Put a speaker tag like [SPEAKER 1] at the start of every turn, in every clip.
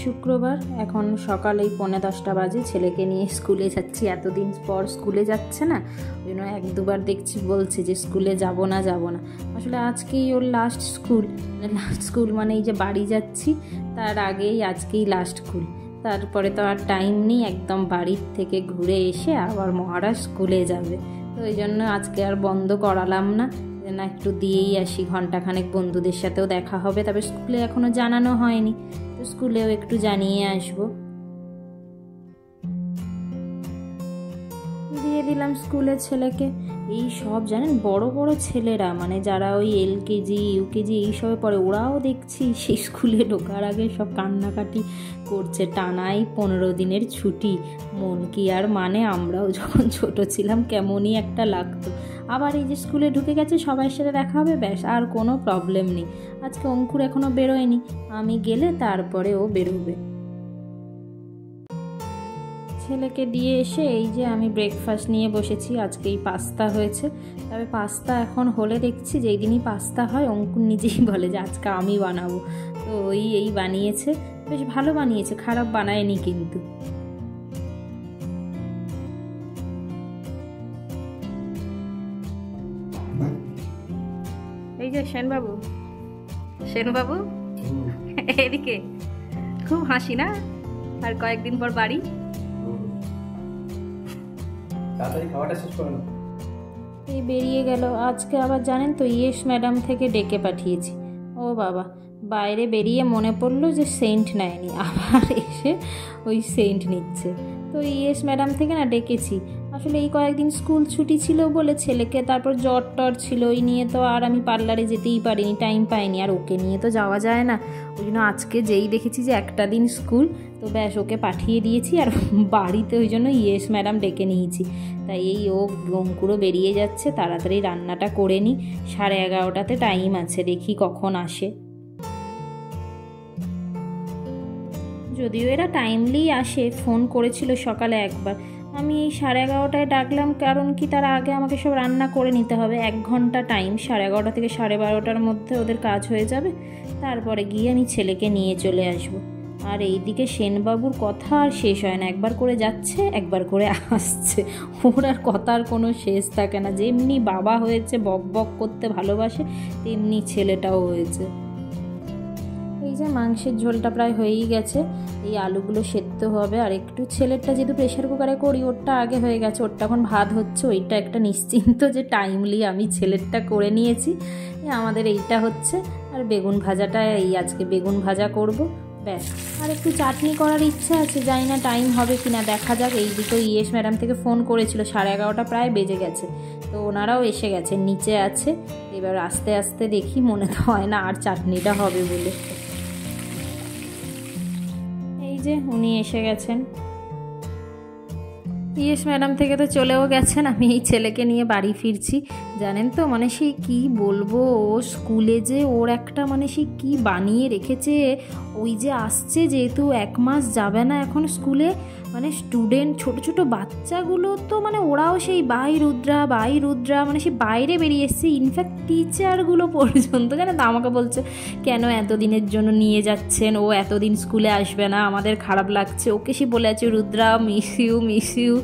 [SPEAKER 1] শুক্রবার, এখন সকাল এই 9:45 বাজে। ছেলেকে নিয়ে স্কুলে যাচ্ছি। এতদিন পর স্কুলে যাচ্ছে না, ওই জন্য 1-2বার দেখছি বলছে যে স্কুলে যাব না। আসলে আজকেই ওর লাস্ট স্কুল মানে এই যে বাড়ি যাচ্ছি তার আগেই আজকেই লাস্ট স্কুল। তারপরে তো আর টাইম নেই, একদম বাড়ির থেকে ঘুরে এসে আবার মহারাজ স্কুলে যাবে। তো ওই জন্য আজকে আর বন্ধ করালাম না, একটু দিয়েই আসি, ঘন্টাখানেক বন্ধুদের সাথেও দেখা হবে। তবে স্কুলে এখনও জানানো হয়নি, তো স্কুলেও একটু জানিয়ে আসবো। দিয়ে দিলাম স্কুলে ছেলেকে। এই সব জানেন বড় বড় ছেলেরা, মানে যারা ওই LKG UKG এইসবে পড়ে, ওরাও দেখছি সেই স্কুলে ঢোকার আগে সব কান্নাকাটি করছে। টানাই 15 দিনের ছুটি, মন কি আর মানে? আমরাও যখন ছোট ছিলাম কেমনই একটা লাগতো। আবার এই যে স্কুলে ঢুকে গেছে, সবার সাথে দেখা হবে, ব্যাস, আর কোনো প্রবলেম নেই। আজকে অঙ্কুর এখনও বেরোয়নি, আমি গেলে তারপরে ও বেরোবে। ছেলেকে দিয়ে এসে এই যে আমি ব্রেকফাস্ট নিয়ে বসেছি। আজকে এই পাস্তা হয়েছে। তবে পাস্তা এখন হলে দেখছি যে এই দিনই পাস্তা হয়, অঙ্কুর নিজেই বলে যে আজকে আমি বানাবো। তো এই বানিয়েছে, বেশ ভালো বানিয়েছে, খারাপ বানায়নি কিন্তু। এই যে সেনবাবু এদিকে, খুব হাসি না? আর কয়েকদিন পর বাড়ি। এই বেরিয়ে গেল। আজকে আবার জানেন তো ইয়েস ম্যাডাম থেকে ডেকে পাঠিয়েছি। ও বাবা, বাইরে বেরিয়ে মনে পড়লো যে সেন্ট নেয়নি, আবার এসে ওই সেন্ট নিচ্ছে। তো ইয়েস ম্যাডাম থেকে না ডেকেছি। আসলে এই কয়েকদিন স্কুল ছুটি ছিল বলে ছেলেকে, তারপর জ্বর টর ছিল, ওই নিয়ে তো আর আমি পার্লারে যেতেই পারিনি, টাইম পাইনি, আর ওকে নিয়ে তো যাওয়া যায় না। ওই জন্য আজকে যেই দেখেছি যে একটা দিন স্কুল, তো ব্যাস ওকে পাঠিয়ে দিয়েছি। আর বাড়িতে ওই জন্য ইয়েস ম্যাডাম ডেকে নিয়েছি। তাই এই অঙ্কুরও বেরিয়ে যাচ্ছে, তাড়াতাড়ি রান্নাটা করে নিই। 11:30টাতে টাইম আছে, দেখি কখন আসে। যদিও এরা টাইমলি আসে, ফোন করেছিল সকালে একবার। আমি এই 11:30টায় ডাকলাম, কারণ কি তার আগে আমাকে সব রান্না করে নিতে হবে। 1 ঘন্টা টাইম, 11:30 থেকে 12:30টার মধ্যে ওদের কাজ হয়ে যাবে। তারপরে গিয়ে আমি ছেলেকে নিয়ে চলে আসবো। আর এইদিকে সেনবাবুর কথা আর শেষ হয় না, একবার করে যাচ্ছে, একবার করে আসছে। ওর আর কথার কোনো শেষ থাকে না। যেমনি বাবা হয়েছে, বক বক করতে ভালোবাসে, তেমনি ছেলেটাও হয়েছে। এই যে মাংসের ঝোলটা প্রায় হয়েই গেছে, এই আলুগুলো সেদ্ধ হবে। আর একটু ছেলেরটা যেহেতু প্রেশার কুকারে করি, ওরটা আগে হয়ে গেছে, ওরটা এখন ভাত হচ্ছে। ওইটা একটা নিশ্চিন্ত যে টাইমলি আমি ছেলেরটা করে নিয়েছি। আমাদের এইটা হচ্ছে। আর বেগুন ভাজাটা আজকে বেগুন ভাজা করব, ব্যাস। আর একটু চাটনি করার ইচ্ছা আছে, জানি না টাইম হবে কিনা, দেখা যাক। এই দুটো ইয়েস ম্যাডাম থেকে ফোন করেছিল, 11:30 প্রায় বেজে গেছে। তো ওনারাও এসে গেছে, নিচে আছে। এবার আস্তে আস্তে দেখি, মনে তো হয় না আর চাটনিটা হবে বলে। এই যে উনি এসে গেছেন, ইয়েস ম্যাডাম থেকে তো চলেও গেছেন। আমি এই ছেলেকে নিয়ে বাড়ি ফিরছি। জানেন তো, মানে সেই কী বলবো, ও স্কুলে যে ওর একটা মানে সেই কী বানিয়ে রেখেছে। ওই যে আসছে, যেহেতু 1 মাস যাবে না এখন স্কুলে, মানে স্টুডেন্ট ছোট ছোট বাচ্চাগুলো তো মানে ওরাও সেই বাই রুদ্রা মানে সে বাইরে বেরিয়ে এসছে। ইনফ্যাক্ট টিচারগুলো পর্যন্ত জানেন তো আমাকে বলছে, কেন এতদিনের জন্য নিয়ে যাচ্ছেন, ও এতদিন স্কুলে আসবে না, আমাদের খারাপ লাগছে। ওকে সে বলে আছে, রুদ্রা মিস ইউ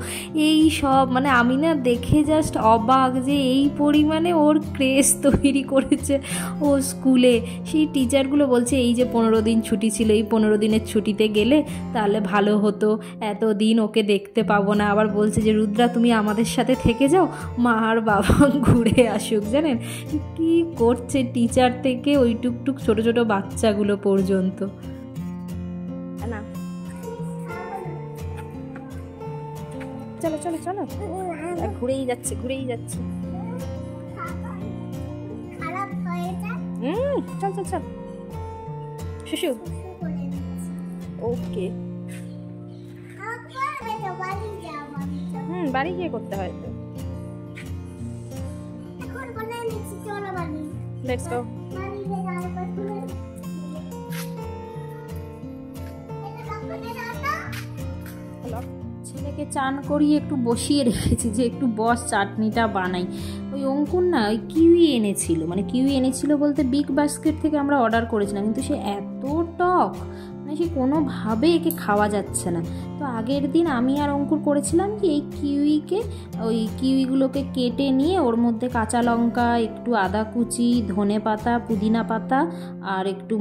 [SPEAKER 1] এই সব। মানে আমি না দেখে জাস্ট অবাক যে এই পরিমাণে ওর ক্রেজ তৈরি করেছে ও স্কুলে। সেই টিচারগুলো বলছে এই যে 15 দিন ছুটি ছিল, এই 15 দিনের ছুটিতে গেলে তাহলে ভালো হতো, এতদিন ওকে দেখতে পাবো না। আবার বলছে যে রুদ্রা তুমি আমাদের সাথে থেকে যাও, মা আর বাবা ঘুরে আসুক। জানেন কি করছে, টিচার থেকে ওই টুকটুক ছোট ছোট বাচ্চাগুলো পর্যন্ত। না চলো চলো চলো, ঘুরেই যাচ্ছে। চল চল চল শুশু। ওকে, বাড়ি গিয়ে করতে হয় তো। Let's go. ছেলেকে চান করিয়ে একটু বসিয়ে রেখেছি যে একটু বস, চাটনিটা বানাই। ওই অঙ্কুর না ওই কিউই এনেছিল, মানে কিউই এনেছিল বলতে বিগ বাস্কেট থেকে আমরা অর্ডার করেছিলাম, কিন্তু সে এত টক, মানে সে কোনোভাবে একে খাওয়া যাচ্ছে না। তো আগের দিন আমি আর অঙ্কুর করেছিলাম কি, এই কিউইগুলোকে কেটে নিয়ে ওর মধ্যে কাঁচা লঙ্কা, একটু আদা কুচি, ধনে পাতা, পুদিনা পাতা আর একটু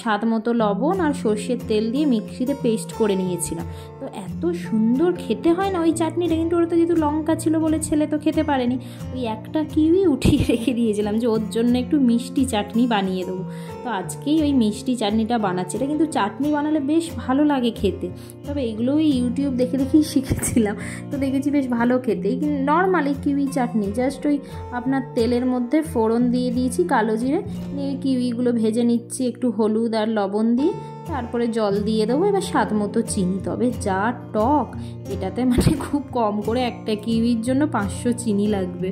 [SPEAKER 1] স্বাদ মতো লবণ আর সর্ষের তেল দিয়ে মিক্সিতে পেস্ট করে নিয়েছিলাম। তো এত সুন্দর খেতে হয় না ওই চাটনিটা, কিন্তু ওর তো যেহেতু লঙ্কা ছিল বলে ছেলে তো খেতে পারেনি, ওই একটা কিউই উঠিয়ে রেখে দিয়েছিলাম যে ওর জন্য একটু মিষ্টি চাটনি বানিয়ে দেবো। তো আজকেই ওই মিষ্টি চাটনিটা বানাচ্ছি। এটা কিন্তু চাটনি বানালে বেশ ভালো লাগে খেতে, তবে এগুলো ওই ইউটিউব দেখে দেখেই শিখেছিলাম। তো দেখেছি বেশ ভালো খেতে। নর্মালি কিউই চাটনি জাস্ট ওই আপনার তেলের মধ্যে ফোড়ন দিয়ে দিয়েছি কালো জিরে, নিয়ে কিউইগুলো ভেজে নিচ্ছি একটু হলুদ আর লবণ দিয়ে, তারপরে জল দিয়ে দেবো, এবার স্বাদ মতো চিনি। তবে যা টক, এটাতে খুব কম করে একটা কিউইর জন্য 500 চিনি লাগবে।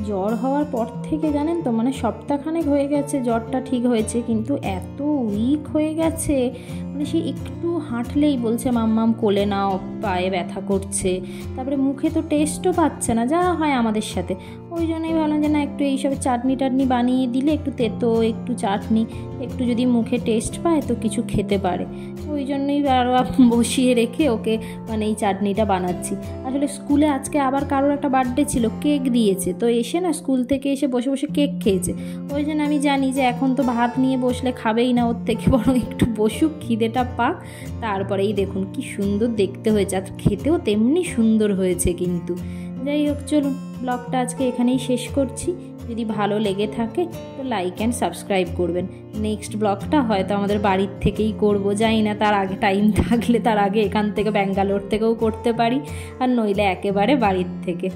[SPEAKER 1] জ্বর হওয়ার পর থেকে জানেন তো সপ্তাহখানেক হয়ে গেছে জ্বরটা ঠিক হয়েছে, কিন্তু এত উইক হয়ে গেছে, সে একটু হাঁটলেই বলছে মাম্মাম কোলে নাও, পায়ে ব্যথা করছে, তারপরে মুখে তো টেস্টও পাচ্ছে না, যা হয় আমাদের সাথে। ওই জন্যই ভাবলাম যে না, একটু এইসব চাটনি টাটনি বানিয়ে দিলে, একটু তেতো একটু চাটনি, একটু যদি মুখে টেস্ট পায় তো কিছু খেতে পারে। ওই জন্যই আরও বসিয়ে রেখে ওকে এই চাটনিটা বানাচ্ছি। আসলে স্কুলে আজকে আবার কারোর একটা বার্থডে ছিল, কেক দিয়েছে, তো এসে না স্কুল থেকে এসে বসে বসে কেক খেয়েছে। ওই জন্য আমি জানি যে এখন তো ভাত নিয়ে বসলে খাবেই না, ওর থেকে বরং একটু বসুক, খিদেটা পাক, তারপরেই দেখুন কি সুন্দর দেখতে হয়েছে, আর খেতেও তেমনি সুন্দর হয়েছে। কিন্তু যাই হোক, চলুন ব্লগটা আজকে এখানেই শেষ করছি। যদি ভালো লেগে থাকে তো লাইক অ্যান্ড সাবস্ক্রাইব করবেন। নেক্সট ব্লগটা হয়তো আমাদের বাড়ির থেকেই করব, জানি না, তার আগে টাইম থাকলে তার আগে এখান থেকে ব্যাঙ্গালোর থেকেও করতে পারি, আর নইলে একেবারে বাড়ির থেকে।